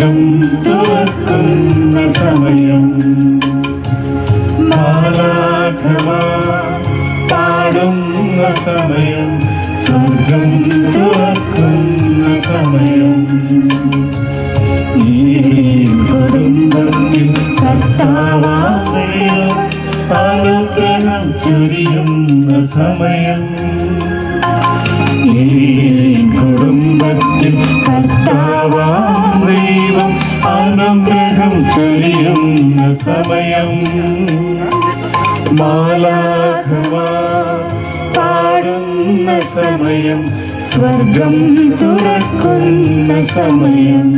സ്വർഗം തുറക്കുന്ന സമയം. മാലാഖമാർ പാടുന്ന സമയം, സ്വർഗം തുറക്കുന്ന സമയം. ഈ കുടുംബത്തിൽ കർത്താവായ അനുഗ്രഹം ചൊരിയുന്ന സമയം. ഈ കുടുംബത്തിൽ കർത്താവായ ദൈവം അനുഗ്രഹം ചൊരിയുന്ന സമയം. മാലാഖമാർ പാടുന്ന സമയം, സ്വർഗം തുറക്കുന്ന സമയം.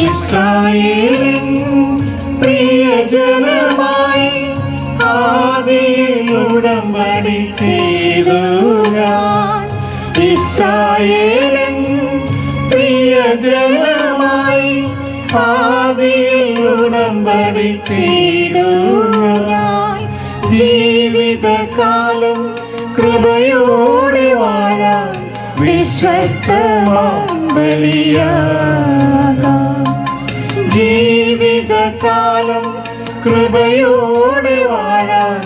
ഇസ്രായേലിൻ പ്രിയജനമായി ആദിയിൽ ഉടമ്പടി ചെയ്തു ഞാൻ. ഇസ്രായേലിൻ പ്രിയജനമായി ആദിയിൽ ഉടമ്പടി ചെയ്തു ഞാൻ. ജീവിതകാലം കൃപയോടെ വാഴാൻ വിശ്വസ്തമാം ബലിയാകാം. ജീവിതകാലം കൃപയോടെ വാഴാൻ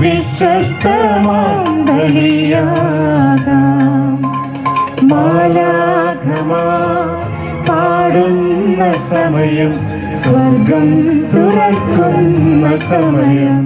വിശ്വസ്തമാം ബലിയാകാം. മാലാഖമാർ പാടുന്ന സമയം, സ്വർഗം തുറക്കുന്ന സമയം.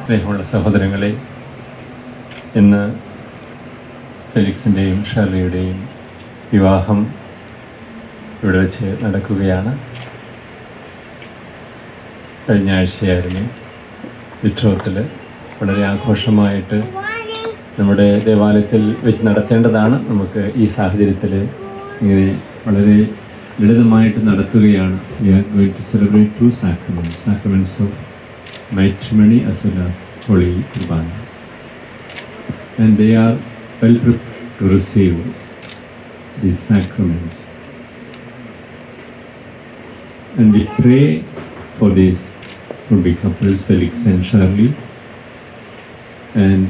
സ്നേഹമുള്ള സഹോദരങ്ങളെ, ഇന്ന് ഫെലിക്സിൻ്റെയും ഷർലിയുടെയും വിവാഹം ഇവിടെ വെച്ച് നടക്കുകയാണ്. കഴിഞ്ഞ ആഴ്ചയായിരുന്നു വിട്രോത്തിൽ. വളരെ ആഘോഷമായിട്ട് നമ്മുടെ ദേവാലയത്തിൽ വെച്ച് നടത്തേണ്ടതാണ്. നമുക്ക് ഈ സാഹചര്യത്തിൽ ഇങ്ങനെ വളരെ ലളിതമായിട്ട് നടത്തുകയാണ്. We are going to celebrate two sacraments, sacraments of matrimony as well as Holy Kurbana, and they are well prepared to receive these sacraments. And we pray for these would-be couples, Felix and Shirley, and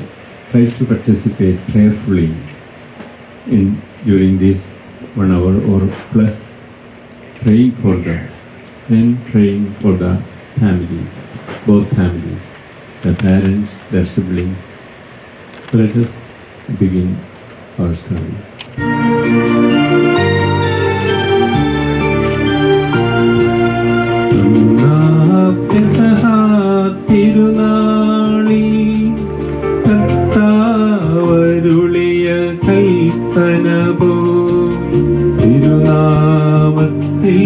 try to participate prayerfully during this 1 hour or plus, praying for them and praying for the families, both families, the parents, their siblings. So let us begin our service. കർത്താവരുളിയ കൽപ്പനപോ തിരുനാമത്തിൽ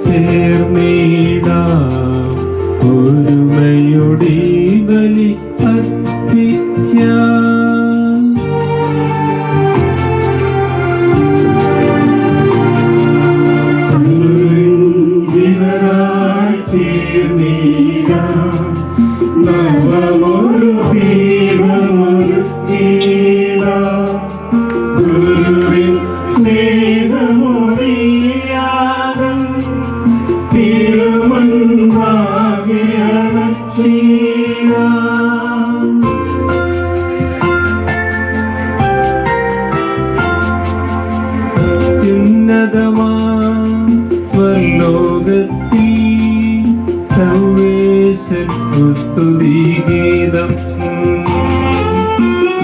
ചേർന്നിടാം, ഒരുമയുടെ ബലി അർപ്പിക്കാം. തീർന്നീടാം. നവമൊരു പീഠമൊരുക്കീടാം. ഗുരുവിൻ സ്നേഹമൊഴിയാകം തിരുമുൻപാകെ അണച്ചീടാം. സ്വലോകത്തിൽ സർവേശ്വരനു സ്തുതിഗീതം.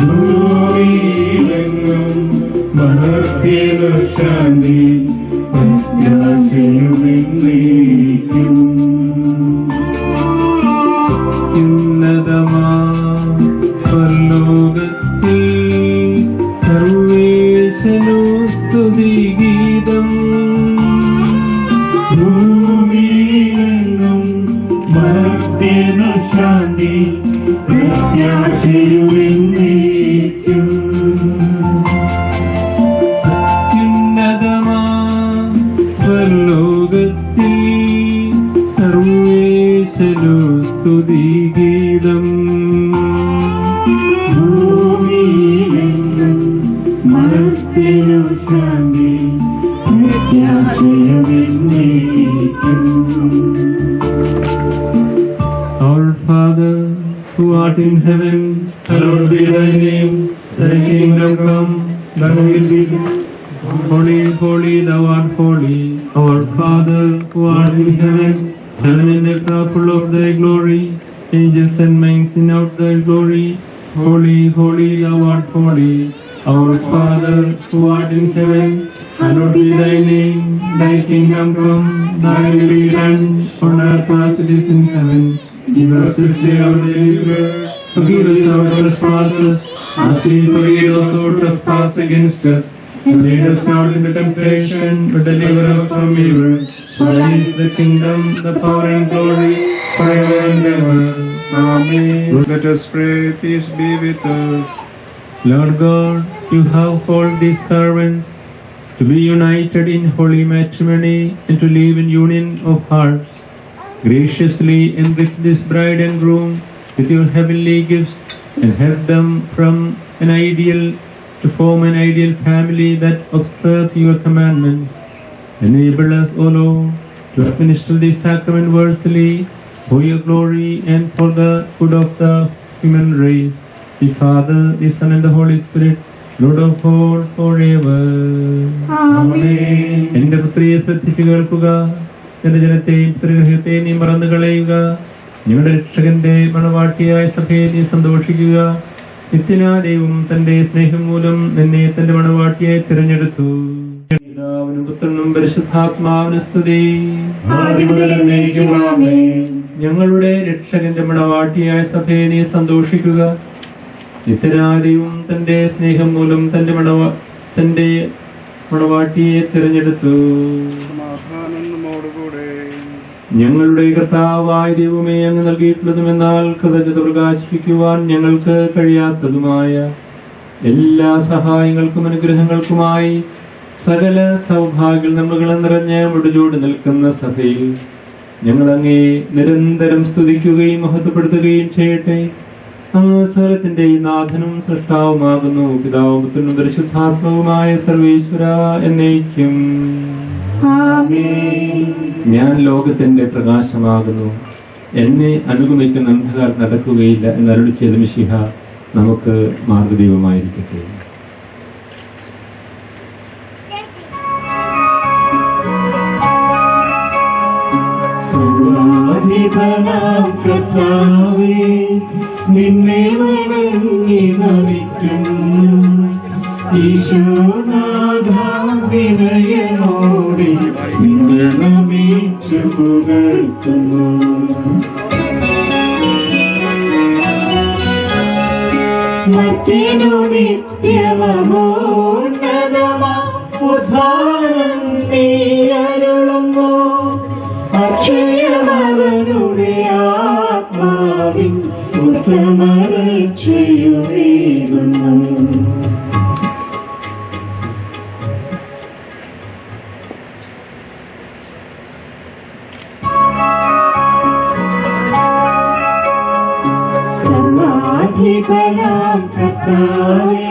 ഭൂമിയിലെങ്ങും മഹത്യനു ശാന്തി പ്രത്യാശയുമെന്നേക്കും. സ്വലോകത്തിൽ സർവേശ്വരനു സ്തുതിഗീതം. ഭൂമിയിലെങ്ങും മഹത്യനു ശാന്തി പ്രത്യാശയുമെന്നേക്കും. സ്വലോകത്തിൽ സർവേശ്വരനു സ്തുതിഗീതം. ഭൂമിയിലെങ്ങും മഹത്യനു ശാന്തി പ്രത്യാശയുമെന്നേക്കും. Our Father, who art in heaven, hallowed be thy name. Thy kingdom come, thy will be done. Holy, holy, thou art holy. Our Father, who art in heaven, hallowed be thou full of thy glory. Angels and men sing out thy glory. Holy, holy, thou art holy. Our Father, who art in heaven, hallowed be thy name. Thy kingdom come, thy will be done, on earth as it is in heaven. Give us this day our daily bread. Forgive us our trespasses, as we forgive those who trespass against us. And lead us not into temptation, but deliver us from evil. For thine is the kingdom, the power and glory, forever and ever. Amen. Let us pray. Peace be with us. Lord God, you have called these servants to be united in holy matrimony and to live in union of hearts. Graciously enrich this bride and groom with your heavenly gifts and help them to form an ideal family that observes your commandments. Enable us, O Lord, to administer this sacrament worthily for your glory and for the good of the human race. The Father, the Son, and the Holy Spirit, Lord of all, forever. Amen. എന്റെ പുത്രിയെ ശ്രദ്ധിച്ചു കേൾക്കുക. എന്റെ ജനത്തെയും പുത്രഗൃഹത്തെയും നീ മറന്നു കളയുക. ഞങ്ങളുടെ രക്ഷകന്റെ മണവാട്ടിയായ സഭയെ നീ സന്തോഷിക്കുക. നിത്യനാദൈവം തന്റെ സ്നേഹം മൂലം നിന്നെ തന്റെ മണവാട്ടിയായി തിരഞ്ഞെടുത്തു. പിതാവിനും പുത്രനും പരിശുദ്ധാത്മാവിനും സ്തുതി. ഞങ്ങളുടെ രക്ഷകന്റെ മണവാട്ടിയായ സഭയെ നീ സന്തോഷിക്കുക. നിത്യനാദൈവം തന്റെ സ്നേഹം മൂലം തന്റെ മണവാട്ടിയെ തിരഞ്ഞെടുത്തു. ഞങ്ങളുടെ കർത്താവായ ദൈവമേ, അങ്ങ് നൽകിയിട്ടുള്ളതുമെന്നാൽ കൃതജ്ഞത പ്രകാശിപ്പിക്കുവാൻ ഞങ്ങൾക്ക് കഴിയാത്തതുമായ എല്ലാ സഹായങ്ങൾക്കും അനുഗ്രഹങ്ങൾക്കുമായി സകല സൗഭാഗ്യ നന്മകളും നിറഞ്ഞ മുടിചൂട് നിൽക്കുന്ന സഭയിൽ ഞങ്ങൾ അങ്ങേ നിരന്തരം സ്തുതിക്കുകയും മഹത്വപ്പെടുത്തുകയും ചെയ്യട്ടെ. അങ്ങ് സകലത്തിന്റെ നാഥനും സൃഷ്ടാവുമാകുന്നു. പിതാവും പുത്രനും പരിശുദ്ധാത്മാവുമായ സർവേശ്വര എന്നേക്കും. ഞാൻ ലോകത്തിന്റെ പ്രകാശമാകുന്നു, എന്നെ അനുഗമിക്കുന്ന അന്ധകാർ നടക്കുകയില്ല എന്നരുളി ചെയ്ത മിശിഹ നമുക്ക് മാർഗ്ഗദീപമായിരിക്കട്ടെ. നിന്നെ വണങ്ങി നമിക്കുന്നു ഈശോനാഥാവിനയനോടെ നിന്നെ നമിച്ചു പുകഴ്ത്തുന്നു. മത്തിനു നിത്യമഹോന്നതമാ ഉദ്ധാരം നീ അരുളുന്നു. അക്ഷയമവനുടെ ആത്മാവിൻ ഉത്തമരക്ഷയുമേകുന്നു. സേനാധിപനാം കർത്താവേ,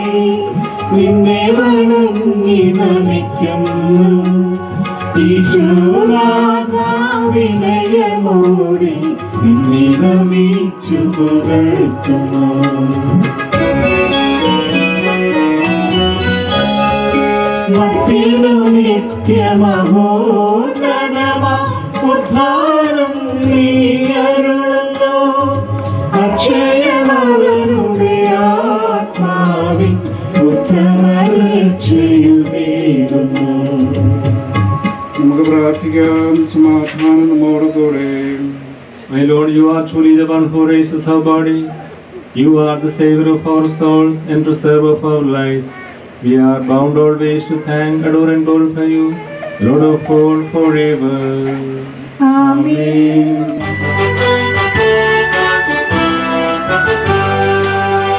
നിന്നെ വണങ്ങി നമിക്കുന്നു. ഈശോനാഥാ വിനയമോടെ നിന്നെ നമിച്ചു പുകഴ്ത്തുന്നു. ഭക്തിനു നിത്യമഹോന്നതമാ ഉദ്ധാരം നീ അരുളുന്നു. അക്ഷയമവരുടെ ആത്മാവിൻ ഉത്തമരക്ഷയുമേകുന്നു. നമുക്ക് പ്രാർത്ഥിക്കാം. സമാധാനം നമ്മോടുകൂടെ. My Lord, you are truly the one who raises our body. You are the Savior of our souls and preserver of our lives. We are bound always to thank, adore and glorify you, Lord of all, forever. ആമേൻ.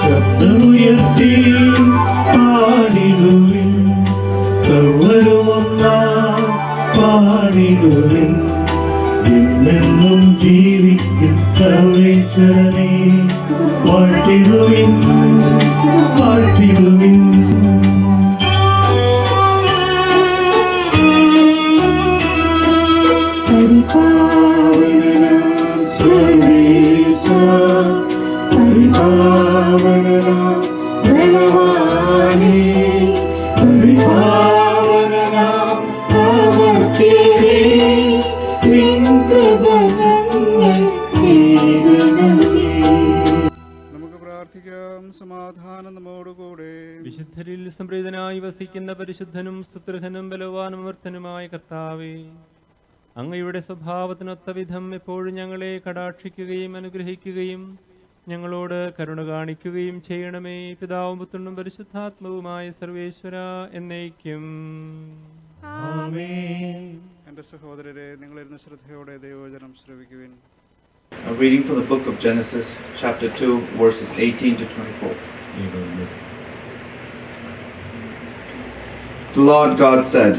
ശബ്ദമുയർത്തി പാടിടുവിൻ, സർവ്വരുമൊന്നാം പാടിടുവിൻ. എന്നെന്നും ജീവിക്കും സർവേശ്വരനെ വാഴ്ത്തിടുവിൻ, വാഴ്ത്തിടുവിൻ. പരിപാവനനാം സർവേശ, പരിപാവനനാം ബലവാനേ, പരിപാവനനാം അമർത്യനേ, നിൻ കൃപ ഞങ്ങൾ കേൾക്കണമേ. നമുക്ക് പ്രാർത്ഥിക്കാം. സമാധാനം നമ്മോടുകൂടെ. വിശുദ്ധരിൽ സംപ്രീതനായി വസിക്കുന്ന പരിശുദ്ധനും സ്തുത്യർഹനും ബലവാനും അമർത്തനുമായ കർത്താവേ, അങ്ങയുടെ സ്വഭാവത്തിനൊത്ത വിധം എപ്പോഴും ഞങ്ങളെ കടാക്ഷിക്കുകയും അനുഗ്രഹിക്കുകയും ഞങ്ങളോട് കരുണ കാണിക്കുകയും ചെയ്യണമേ. പിതാവും പുത്രനും പരിശുദ്ധാത്മവുമായ സർവേശ്വര എന്നേക്കും. ആമേൻ. എൻ്റെ സഹോദരരെ, നിങ്ങളിരുന്ന ശ്രദ്ധയോടെ ദൈവവചനം ശ്രവിക്കുവിൻ. A reading from the book of Genesis, chapter 2, verses 18 to 24. The Lord God said,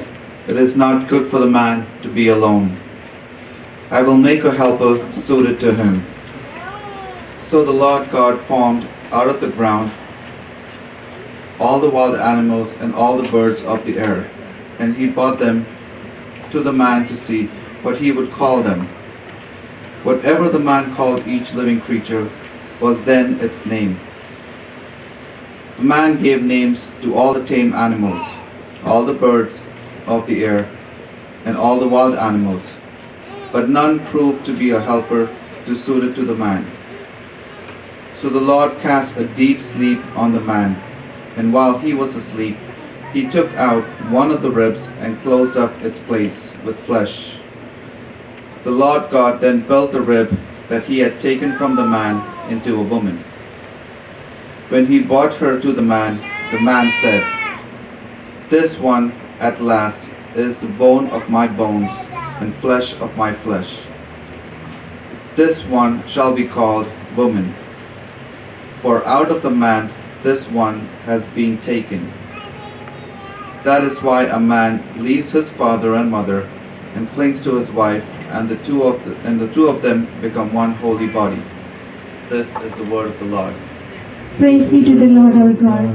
"It is not good for the man to be alone. I will make a helper suited to him." So the Lord God formed out of the ground all the wild animals and all the birds of the air, and he brought them to the man to see what he would call them. Whatever the man called each living creature was then its name. The man gave names to all the tame animals, all the birds of the air, and all the wild animals, but none proved to be a helper to suit it to the man. So the Lord cast a deep sleep on the man, and while he was asleep, he took out one of the ribs and closed up its place with flesh. The Lord God then built the rib that he had taken from the man into a woman. When he brought her to the man said, "This one at last is the bone of my bones and flesh of my flesh. This one shall be called woman, for out of the man this one has been taken." That is why a man leaves his father and mother and clings to his wife, and the two of them become one holy body. This is the word of the Lord. Praise be to the Lord our God.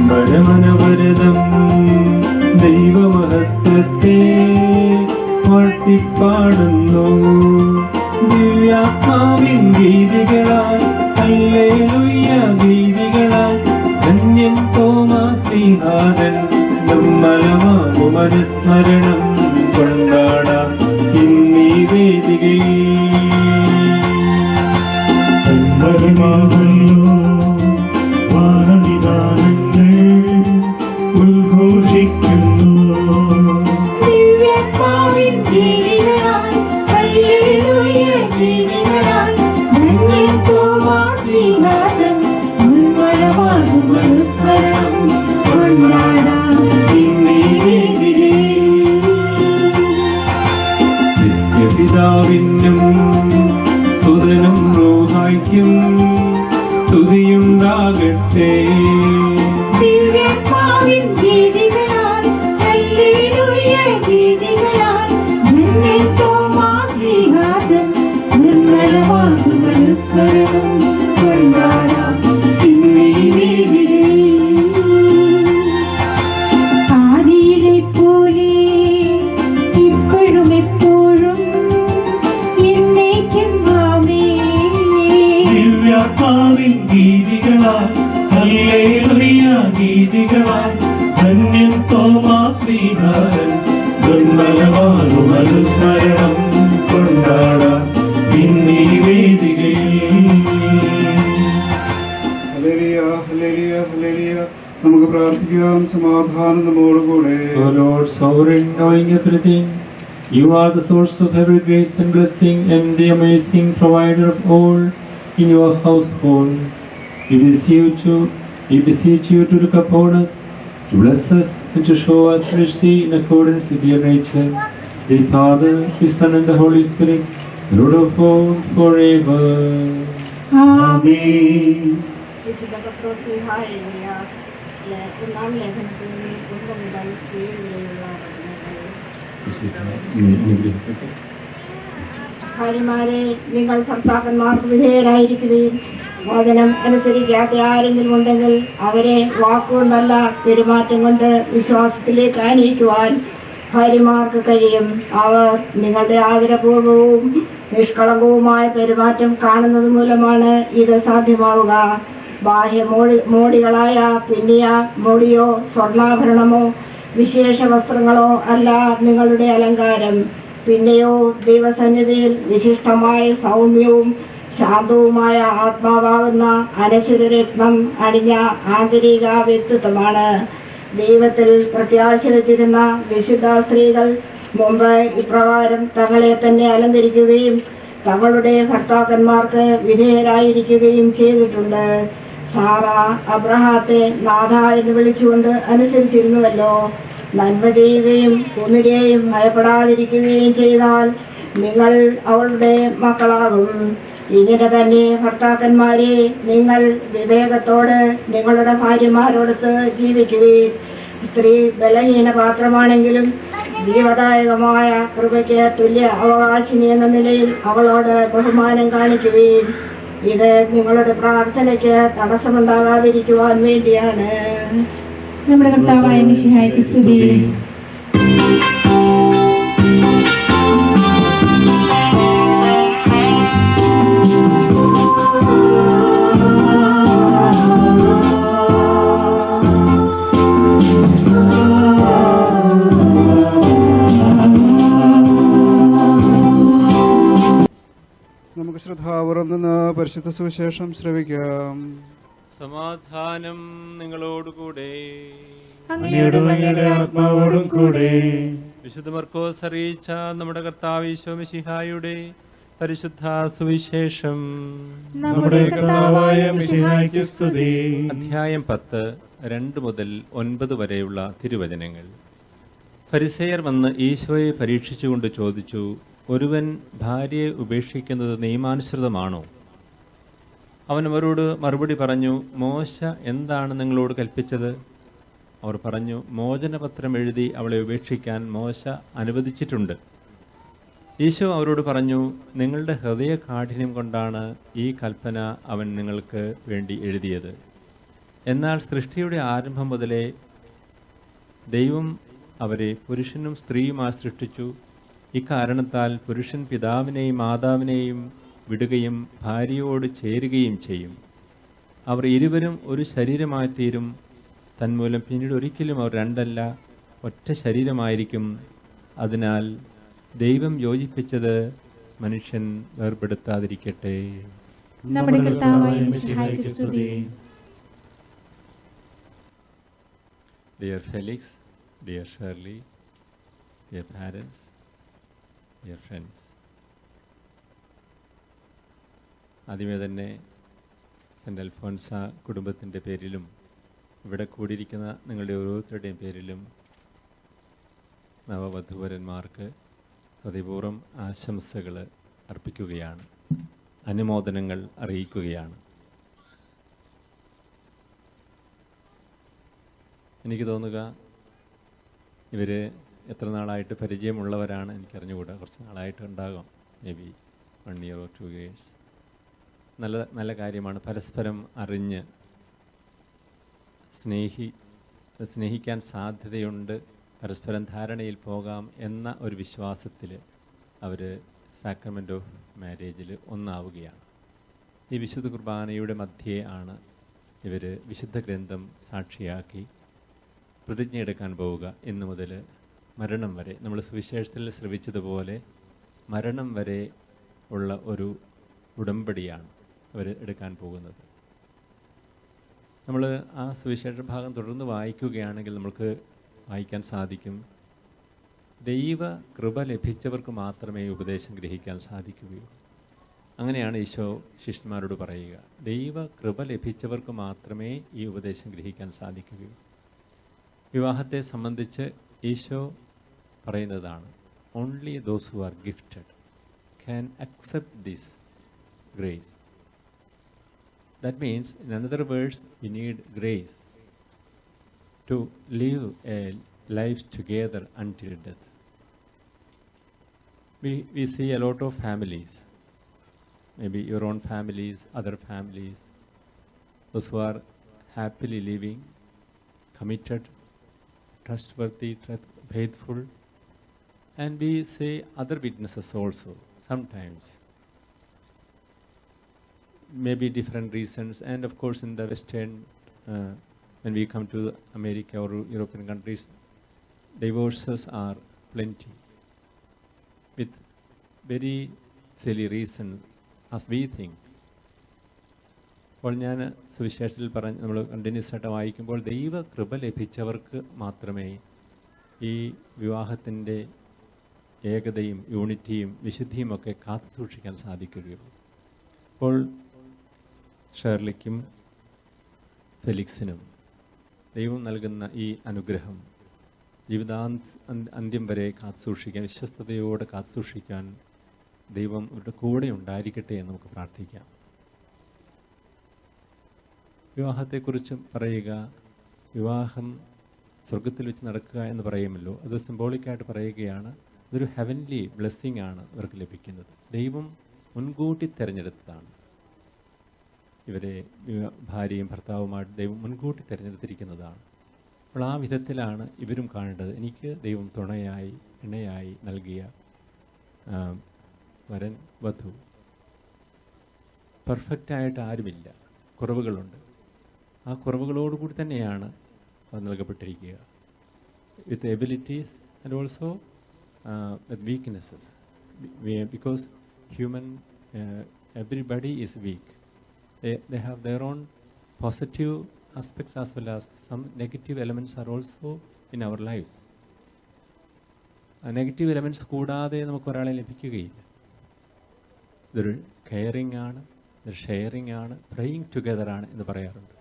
പരമനവരതം ദൈവമഹത്വത്തെ വാഴ്ത്തിപ്പാടുന്നു. ദിവ്യാത്മാവിൻ ഗീതികളാൽ ഹല്ലേലൂയ ഗീതികളാൽ ധന്യൻ തോമാശ്രീനാഥൻ നിർമ്മലമാകുമനുസ്മരണം കൊണ്ടാടാം ഇന്നീ വേദികയിൽ. വാനവിധാനങ്ങൾ ഉദ്ഘോഷിക്കുന്നു. ദിവ്യാത്മാവിൻ ഗീതികളാൽ ഹല്ലേലൂയ ഗീതികളാൽ ധന്യൻ തോമാശ്രീനാഥൻ നിർമ്മലമാകും അനുസ്മരണം കൊണ്ടാടാം ഇന്നീ വേദികയിൽ. നിത്യപിതാവിനും സുതനും റൂഹായ്ക്കും സ്തുതിയുണ്ടാകട്ടെ. ദിവ്യാത്മാവിൻ ഗീതികളാൽ ഹല്ലേലൂയ ഗീതികളാൽ ധന്യൻ തോമാശ്രീനാഥൻ ഗീതികളാൽ ഹല്ലേലൂയ ഗീതികളാൽ ധന്യൻ തോമാസ് ശ്രീനാഥൻ ദുർബലമാകും അനുസ്മരണം കൊണ്ടാടാം ഇന്നീ വേദികയിൽ. Hallelujah, hallelujah, hallelujah. നമുക്ക് പ്രാർത്ഥിക്കാം. സമാധാനം നമ്മോടുകൂടെ. O Lord, sovereign, knowing everything, you are the source of every grace and blessing and the amazing provider of all in your household. We beseech you to look upon us, to bless us and to show us mercy in accordance with your nature. The Father, the Son and the Holy Spirit, Lord of all, forever. Amen. വിശുദ്ധ പത്രോസ്ലീഹാ എഴുതിയ ഒന്നാം ലേഖനത്തിൽ ഒന്ന് മുതൽ 7 വരെയുള്ള വചനങ്ങൾ. ഭാര്യമാരെ, നിങ്ങൾ ഭർത്താക്കന്മാർക്ക് വിധേയരായിരിക്കുകയും വചനം അനുസരിക്കാത്ത ആരെങ്കിലും ഉണ്ടെങ്കിൽ അവരെ വാക്കുകൊണ്ടല്ല പെരുമാറ്റം കൊണ്ട് വിശ്വാസത്തിലേക്ക് ആനയിക്കുവാൻ ഭാര്യമാർക്ക് കഴിയും. അവർ നിങ്ങളുടെ ആദരപൂർവവും നിഷ്കളങ്കവുമായ പെരുമാറ്റം കാണുന്നത് മൂലമാണ് ഇത് സാധ്യമാവുക. ബാഹ്യ മോടികളായ പിന്നിയ മോടിയോ സ്വർണ്ണാഭരണമോ വിശേഷ വസ്ത്രങ്ങളോ അല്ല നിങ്ങളുടെ അലങ്കാരം. പിന്നെയോ ദൈവസന്നിധിയിൽ വിശിഷ്ടമായ സൗമ്യവും ശാന്തവുമായ ആത്മാവാകുന്ന അനശ്വരരത്നം അണിഞ്ഞ ആന്തരിക വ്യക്തിത്വമാണ്. ദൈവത്തിൽ പ്രത്യാശ വച്ചിരുന്ന വിശുദ്ധ സ്ത്രീകൾ മുമ്പ് ഇപ്രകാരം തങ്ങളെ തന്നെ അലങ്കരിക്കുകയും തങ്ങളുടെ ഭർത്താക്കന്മാർക്ക് വിധേയരായിരിക്കുകയും ചെയ്തിട്ടുണ്ട്. സാറ അബ്രഹാത്തെ നാഥ എന്ന് വിളിച്ചുകൊണ്ട് അനുസരിച്ചിരുന്നുവല്ലോ. നന്മ ചെയ്യുകയും ഒന്നിനെയും ഭയപ്പെടാതിരിക്കുകയും ചെയ്താൽ നിങ്ങൾ അവളുടെ മക്കളാകും. ഇങ്ങനെ തന്നെ ഭർത്താക്കന്മാരെ, നിങ്ങൾ വിവേകത്തോട് നിങ്ങളുടെ ഭാര്യമാരോടൊത്ത് ജീവിക്കുകയും സ്ത്രീ ബലഹീന പാത്രമാണെങ്കിലും ജീവദായകമായ കൃപയ്ക്ക് തുല്യ അവകാശിനി എന്ന നിലയിൽ അവളോട് ബഹുമാനം കാണിക്കുകയും ഇത് നിങ്ങളുടെ പ്രാർത്ഥനയ്ക്ക് തടസ്സമുണ്ടാകാതിരിക്കുവാൻ വേണ്ടിയാണ്. നമ്മുടെ കർത്താവായ മിശിഹായ്ക്ക് സ്തുതി. നമുക്ക് ശ്രദ്ധാപൂർവം നിന്ന് പരിശുദ്ധ സുവിശേഷം ശ്രവിക്കാം. സമാധാനം നിങ്ങളോടുകൂടെ. അങ്ങയുടെ ആത്മാവോടും കൂടെ. വിശുദ്ധ മർക്കോസ് അറിയിച്ച നമ്മുടെ കർത്താവ് ഈശോ മിശിഹായുടെ പരിശുദ്ധ സുവിശേഷം. നമ്മുടെ കർത്താവായ മിശിഹായ്ക്ക് സ്തുതി. അധ്യായം 10 2 മുതൽ 9 വരെയുള്ള തിരുവചനങ്ങൾ. ഫരിസേയർ വന്ന് ഈശോയെ പരീക്ഷിച്ചുകൊണ്ട് ചോദിച്ചു, ഒരുവൻ ഭാര്യയെ ഉപേക്ഷിക്കുന്നത് നിയമാനുസൃതമാണോ? അവൻ അവരോട് മറുപടി പറഞ്ഞു, മോശ എന്താണ് നിങ്ങളോട് കൽപ്പിച്ചത്? അവർ പറഞ്ഞു, മോചനപത്രം എഴുതി അവളെ ഉപേക്ഷിക്കാൻ മോശ അനുവദിച്ചിട്ടുണ്ട്. ഈശോ അവരോട് പറഞ്ഞു, നിങ്ങളുടെ ഹൃദയ കാഠിന്യം കൊണ്ടാണ് ഈ കൽപ്പന അവൻ നിങ്ങൾക്ക് വേണ്ടി എഴുതിയത്. എന്നാൽ സൃഷ്ടിയുടെ ആരംഭം മുതലേ ദൈവം അവരെ പുരുഷനും സ്ത്രീയുമായി സൃഷ്ടിച്ചു. ഇക്കാരണത്താൽ പുരുഷൻ പിതാവിനെയും മാതാവിനെയും വിടുകയും ഭാര്യയോട് ചേരുകയും ചെയ്യും. അവർ ഇരുവരും ഒരു ശരീരമായി തീരും. തന്മൂലം പിന്നീട് ഒരിക്കലും അവർ രണ്ടല്ല, ഒറ്റ ശരീരമായിരിക്കും. അതിനാൽ ദൈവം യോജിപ്പിച്ചത് മനുഷ്യൻ വേർപെടുത്താതിരിക്കട്ടെ. നമ്മുടെ കർത്താവായ മിശിഹായ്ക്ക് സ്തുതി. Dear Felix, dear Shirley, dear parents, dear friends. ആദ്യമേ തന്നെ സെൻ്റ് അൽഫോൻസ കുടുംബത്തിൻ്റെ പേരിലും ഇവിടെ കൂടിയിരിക്കുന്ന നിങ്ങളുടെ ഓരോരുത്തരുടെയും പേരിലും നവവധൂവരന്മാർക്ക് ഹൃദയപൂർവ്വം ആശംസകൾ അർപ്പിക്കുകയാണ്, അനുമോദനങ്ങൾ അറിയിക്കുകയാണ്. എനിക്ക് തോന്നുക ഇവർ എത്ര നാളായിട്ട് പരിചയമുള്ളവരാണ് എനിക്കറിഞ്ഞുകൂടാ. കുറച്ച് നാളായിട്ട് ഉണ്ടാകാം, may be 1 year or 2 years. നല്ല കാര്യമാണ്. പരസ്പരം അറിഞ്ഞ് സ്നേഹിക്കാൻ സാധ്യതയുണ്ട്, പരസ്പരം ധാരണയിൽ പോകാം എന്ന ഒരു വിശ്വാസത്തിൽ അവർ സാക്രമെൻ്റ് ഓഫ് മാരേജിൽ ഒന്നാവുകയാണ്. ഈ വിശുദ്ധ കുർബാനയുടെ മധ്യേ ആണ് ഇവർ വിശുദ്ധ ഗ്രന്ഥം സാക്ഷിയാക്കി പ്രതിജ്ഞയെടുക്കാൻ പോവുക. ഇന്നു മുതൽ മരണം വരെ, നമ്മൾ സുവിശേഷത്തിൽ ശ്രവിച്ചതുപോലെ മരണം വരെ ഉള്ള ഒരു ഉടമ്പടിയാണ് അവർ എടുക്കാൻ പോകുന്നത്. നമ്മൾ ആ സുവിശേഷ ഭാഗം തുടർന്ന് വായിക്കുകയാണെങ്കിൽ നമുക്ക് വായിക്കാൻ സാധിക്കും, ദൈവ കൃപ ലഭിച്ചവർക്ക് മാത്രമേ ഉപദേശം ഗ്രഹിക്കാൻ സാധിക്കുകയുള്ളൂ. അങ്ങനെയാണ് ഈശോ ശിഷ്യന്മാരോട് പറയുക, ദൈവ കൃപ ലഭിച്ചവർക്ക് മാത്രമേ ഈ ഉപദേശം ഗ്രഹിക്കാൻ സാധിക്കുകയുള്ളൂ. വിവാഹത്തെ സംബന്ധിച്ച് ഈശോ പറയുന്നതാണ്, only those who are gifted can accept this grace. That means, in another words, we need grace to live a life together until death. We see a lot of families, maybe your own families, other families, those who are happily living, committed, trustworthy, faithful, and we see other witnesses also sometimes. Maybe different reasons, and of course in the Western, when we come to America or European countries, divorces are plenty with very silly reason as we think. അപ്പോൾ ഞാൻ സുവിശേഷത്തിൽ നമ്മൾ continuous ആയിട്ട് വായിക്കുമ്പോൾ ദൈവ കൃപ ലഭിച്ചവർക്ക് മാത്രമേ ഈ വിവാഹത്തിൻ്റെ ഏകതയും യൂണിറ്റിയും വിശുദ്ധിയും ഒക്കെ കാത്തു സൂക്ഷിക്കാൻ സാധിക്കുകയുള്ളൂ. അപ്പോൾ ഷേർലിക്കും ഫെലിക്സിനും ദൈവം നൽകുന്ന ഈ അനുഗ്രഹം അന്ത്യം വരെ കാത്തുസൂക്ഷിക്കാൻ, വിശ്വസ്തയോടെ കാത്തുസൂക്ഷിക്കാൻ ദൈവം അവരുടെ കൂടെ ഉണ്ടായിരിക്കട്ടെ എന്ന് നമുക്ക് പ്രാർത്ഥിക്കാം. വിവാഹത്തെക്കുറിച്ച് പറയുക, വിവാഹം സ്വർഗത്തിൽ വെച്ച് നടക്കുക എന്ന് പറയുമല്ലോ, അത് സിംബോളിക്കായിട്ട് പറയുകയാണ്. അതൊരു ഹെവൻലി ബ്ലെസ്സിങ് ആണ് ഇവർക്ക് ലഭിക്കുന്നത്. ദൈവം മുൻകൂട്ടി തിരഞ്ഞെടുത്തതാണ് ഇവരെ, ഭാര്യയും ഭർത്താവുമായിട്ട് ദൈവം മുൻകൂട്ടി തിരഞ്ഞെടുത്തിരിക്കുന്നതാണ്. അപ്പോൾ ആ വിധത്തിലാണ് ഇവരും കാണേണ്ടത്. എനിക്ക് ദൈവം തുണയായി ഇണയായി നൽകിയ വരൻ വധു. പെർഫെക്റ്റായിട്ട് ആരുമില്ല, കുറവുകളുണ്ട്. ആ കുറവുകളോടുകൂടി തന്നെയാണ് അത് നൽകപ്പെട്ടിരിക്കുക. With abilities and also with weaknesses. Because human everybody is weak. They have their own positive aspects as well as some negative elements are also in our lives. Negative elements കൂടാതെ നമുക്ക് ഒരാളെ ലഭിക്കുകയില്ല. ഇതൊരു കെയറിങ് ആണ്, ഇതൊരു sharing ആണ്, praying together ആണ് എന്ന് പറയാറുണ്ട്.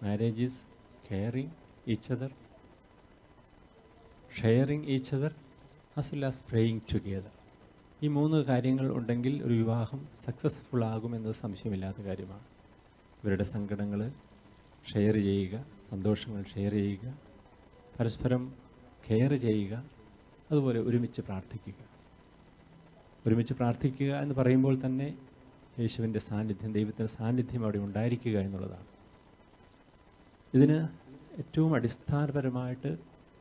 Marriage is caring each other, sharing each other as well as praying together. ഈ മൂന്ന് കാര്യങ്ങൾ ഉണ്ടെങ്കിൽ ഒരു വിവാഹം സക്സസ്ഫുൾ ആകുമെന്നത് സംശയമില്ലാത്ത കാര്യമാണ്. ഇവരുടെ സങ്കടങ്ങൾ ഷെയർ ചെയ്യുക, സന്തോഷങ്ങൾ ഷെയർ ചെയ്യുക, പരസ്പരം കെയർ ചെയ്യുക, അതുപോലെ ഒരുമിച്ച് പ്രാർത്ഥിക്കുക. ഒരുമിച്ച് പ്രാർത്ഥിക്കുക എന്ന് പറയുമ്പോൾ തന്നെ യേശുവിൻ്റെ സാന്നിധ്യം, ദൈവത്തിൻ്റെ സാന്നിധ്യം അവിടെ ഉണ്ടായിരിക്കുക എന്നുള്ളതാണ്. ഇതിന് ഏറ്റവും അടിസ്ഥാനപരമായിട്ട്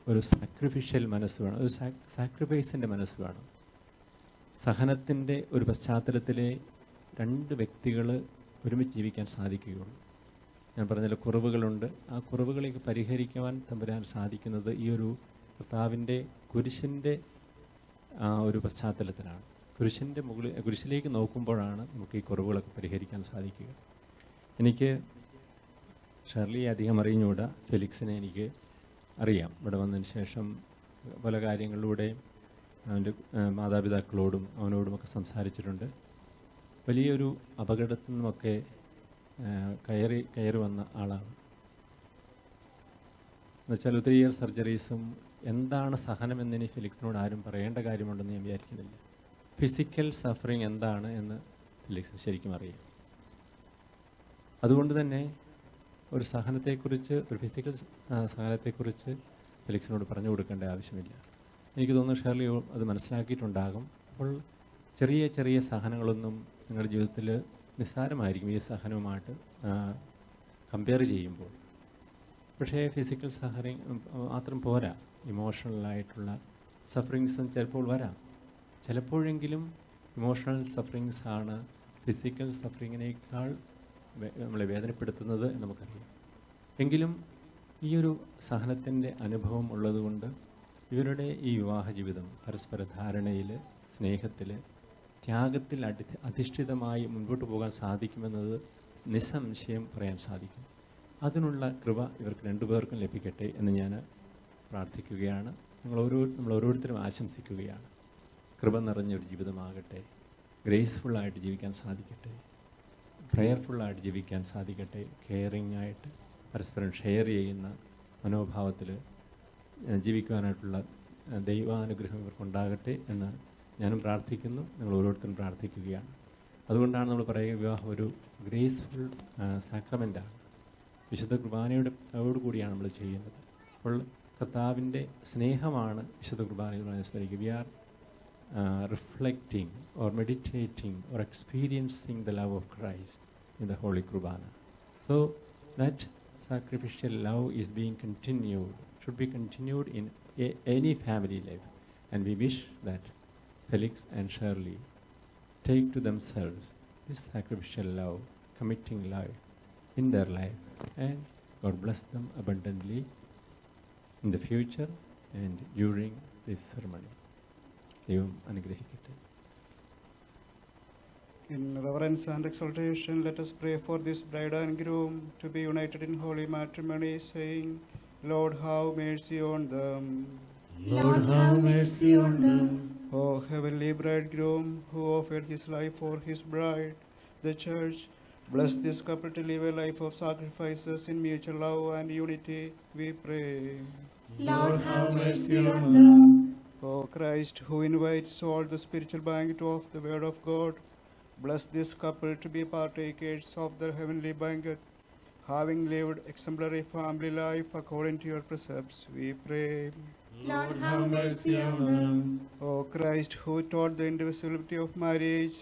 ഒരു സാക്രിഫിഷ്യൽ മനസ്സ് വേണം, ഒരു സാക്രിഫൈസിൻ്റെ മനസ്സ് വേണം. സഹനത്തിൻ്റെ ഒരു പശ്ചാത്തലത്തിലെ രണ്ട് വ്യക്തികൾ ഒരുമിച്ച് ജീവിക്കാൻ സാധിക്കുകയുള്ളൂ. ഞാൻ പറഞ്ഞ കുറവുകളുണ്ട്, ആ കുറവുകളേക്ക് പരിഹരിക്കുവാൻ തമ്പുരാൻ സാധിക്കുന്നത് ഈ ഒരു കർത്താവിൻ്റെ കുരിശിൻ്റെ ആ ഒരു പശ്ചാത്തലത്തിലാണ്. കുരിശിലേക്ക് നോക്കുമ്പോഴാണ് നമുക്ക് ഈ കുറവുകളൊക്കെ പരിഹരിക്കാൻ സാധിക്കുക. എനിക്ക് ഷെർലിയെ അധികം അറിഞ്ഞുകൂടാ, ഫെലിക്സിനെ എനിക്ക് അറിയാം. ഇവിടെ വന്നതിന് ശേഷം പല കാര്യങ്ങളിലൂടെ അവൻ്റെ മാതാപിതാക്കളോടും അവനോടുമൊക്കെ സംസാരിച്ചിട്ടുണ്ട്. വലിയൊരു അപകടത്തിൽ നിന്നുമൊക്കെ കയറി വന്ന ആളാണ്. എന്നുവെച്ചാൽ ഒത്തിരി ഇയർ സർജറീസും എന്താണ് സഹനമെന്നിനി ഫെലിക്സിനോട് ആരും പറയേണ്ട കാര്യമുണ്ടെന്ന് ഞാൻ വിചാരിക്കുന്നില്ല. ഫിസിക്കൽ സഫറിങ് എന്താണ് എന്ന് ഫെലിക്സിന് ശരിക്കും അറിയാം. അതുകൊണ്ട് തന്നെ ഒരു സഹനത്തെക്കുറിച്ച്, ഒരു ഫിസിക്കൽ സഹനത്തെക്കുറിച്ച് ഫെലിക്സിനോട് പറഞ്ഞു കൊടുക്കേണ്ട ആവശ്യമില്ല. എനിക്ക് തോന്നുന്നു ഷെർലി അത് മനസ്സിലാക്കിയിട്ടുണ്ടാകും. അപ്പോൾ ചെറിയ ചെറിയ സഹനങ്ങളൊന്നും നിങ്ങളുടെ ജീവിതത്തിൽ നിസ്സാരമായിരിക്കും ഈ സഹനവുമായിട്ട് കമ്പയർ ചെയ്യുമ്പോൾ. പക്ഷേ ഫിസിക്കൽ സഫറിങ് മാത്രം പോരാ, ഇമോഷണലായിട്ടുള്ള സഫറിങ്സും ചിലപ്പോൾ വരാം. ചിലപ്പോഴെങ്കിലും ഇമോഷണൽ സഫറിങ്സ് ആണ് ഫിസിക്കൽ സഫറിങ്ങിനേക്കാൾ നമ്മളെ വേദനപ്പെടുത്തുന്നത് എന്ന് നമുക്കറിയാം. എങ്കിലും ഈ ഒരു സഹനത്തിൻ്റെ അനുഭവം ഉള്ളതുകൊണ്ട് ഇവരുടെ ഈ വിവാഹ ജീവിതം പരസ്പര ധാരണയിൽ, സ്നേഹത്തിൽ, ത്യാഗത്തിൽ അധിഷ്ഠിതമായി മുൻപോട്ട് പോകാൻ സാധിക്കുമെന്നത് നിസ്സംശയം പറയാൻ സാധിക്കും. അതിനുള്ള കൃപ ഇവർക്ക് രണ്ടുപേർക്കും ലഭിക്കട്ടെ എന്ന് ഞാൻ പ്രാർത്ഥിക്കുകയാണ്. നമ്മൾ ഓരോരുത്തരും ആശംസിക്കുകയാണ്. കൃപ നിറഞ്ഞൊരു ജീവിതമാകട്ടെ, ഗ്രേസ്ഫുള്ളായിട്ട് ജീവിക്കാൻ സാധിക്കട്ടെ, പ്രയർഫുള്ളായിട്ട് ജീവിക്കാൻ സാധിക്കട്ടെ, കെയറിംഗ് ആയിട്ട് പരസ്പരം ഷെയർ ചെയ്യുന്ന മനോഭാവത്തിൽ ജീവിക്കുവാനായിട്ടുള്ള ദൈവാനുഗ്രഹം ഇവർക്കുണ്ടാകട്ടെ എന്ന് ഞാനും പ്രാർത്ഥിക്കുന്നു. നിങ്ങൾ ഓരോരുത്തരും പ്രാർത്ഥിക്കുകയാണ്. അതുകൊണ്ടാണ് നമ്മൾ പറയുക, വിവാഹം ഒരു ഗ്രേസ്ഫുൾ സാക്രമെൻ്റാണ്. വിശുദ്ധ കുർബാനയോട് കൂടിയാണ് നമ്മൾ ചെയ്യുന്നത്. അപ്പോൾ കർത്താവിൻ്റെ സ്നേഹമാണ് വിശുദ്ധ കുർബാനയിൽ അനുസ്മരിക്കുക. We are reflecting or meditating or experiencing the love of Christ in the Holy Kurbana. So that sacrificial love is being continued, should be continued in any family life. And we wish that Felix and Shirley take to themselves this sacrificial love, committing life in their life, and God bless them abundantly in the future and during this ceremony. ദൈവം അനുഗ്രഹിക്കട്ടെ. In reverence and exaltation, let us pray for this bride and groom to be united in holy matrimony, saying, Lord, have mercy on them. Lord, have mercy on them. O heavenly bridegroom, who offered his life for his bride, the church, bless this couple to live a life of sacrifices in mutual love and unity, we pray. Lord, have mercy on them. O Christ, who invites all the spiritual banquet of the Word of God, bless this couple to be partakers of their heavenly banquet, having lived exemplary family life according to your precepts, we pray. Lord, have mercy on them. O Christ, who taught the indivisibility of marriage,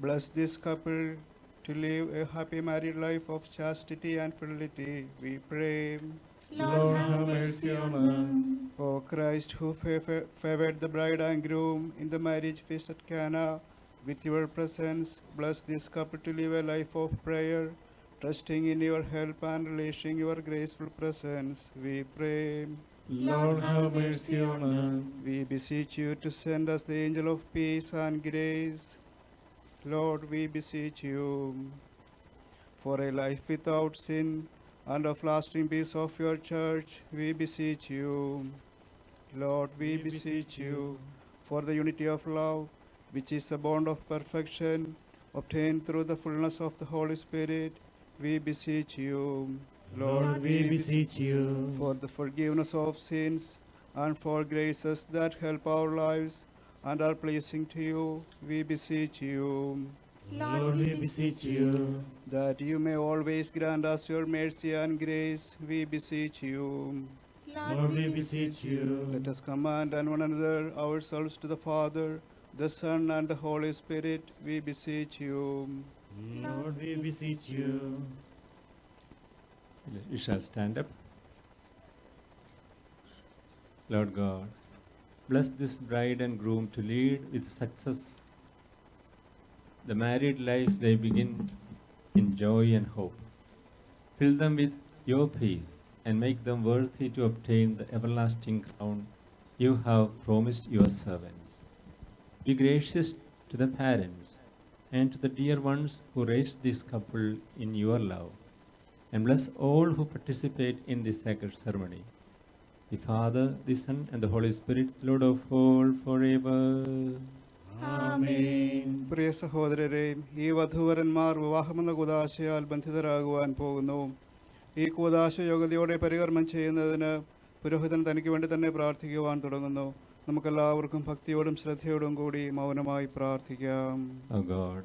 bless this couple to live a happy married life of chastity and fidelity, we pray. Lord, have mercy on us. O Christ, who favored the bride and groom in the marriage feast at Cana with your presence, bless this couple to live a life of prayer, trusting in your help and relishing your graceful presence, we pray. Lord, have mercy on us. We beseech you to send us the angel of peace and grace. Lord, we beseech you for a life without sin and of lasting peace of your church, we beseech you. Lord, we beseech you for the unity of love, which is the bond of perfection, obtained through the fullness of the Holy Spirit, we beseech you. Lord, we beseech you. For the forgiveness of sins and for graces that help our lives and are pleasing to you, we beseech you. Lord, we beseech you. That you may always grant us your mercy and grace, we beseech you. Lord, we beseech you. Let us command one another ourselves to the Father, the Son, and the Holy Spirit, we beseech you. Lord, we beseech you. You shall stand up. Lord God, bless this bride and groom to lead with success the married life they begin in joy and hope. Fill them with your peace and make them worthy to obtain the everlasting crown you have promised your servants. Be gracious to the parents and to the dear ones who raised this couple in your love, and bless all who participate in this sacred ceremony. The Father, the Son, and the Holy Spirit, Lord of all, forever. ആമേൻ. പ്രിയ സഹോദരരെ, ഈ വധൂവരന്മാർ വിവാഹമെന്ന കൂദാശയാൽ ബന്ധിതരാകുവാൻ പോകുന്നു. ഈ കൂദാശ യോഗ്യതയോടെ പരികർമ്മം ചെയ്യുന്നതിന് പുരോഹിതൻ തനിക്ക് വേണ്ടി തന്നെ പ്രാർത്ഥിക്കുവാൻ തുടങ്ങുന്നു. നമുക്കെല്ലാവർക്കും ഭക്തിയോടും ശ്രദ്ധയോടും കൂടി മൗനമായി പ്രാർത്ഥിക്കാം. O God,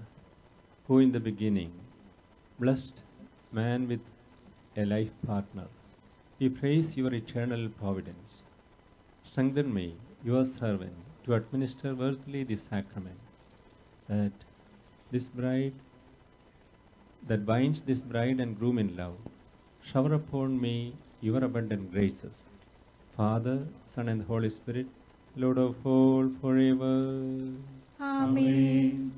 who in the beginning blessed man with a life partner, we praise your eternal providence. Strengthen me, your servant, to administer worthily this sacrament, that binds this bride and groom in love. Shower upon me your abundant graces. Father, Son, and Holy Spirit, Lord of all, forever. Amen.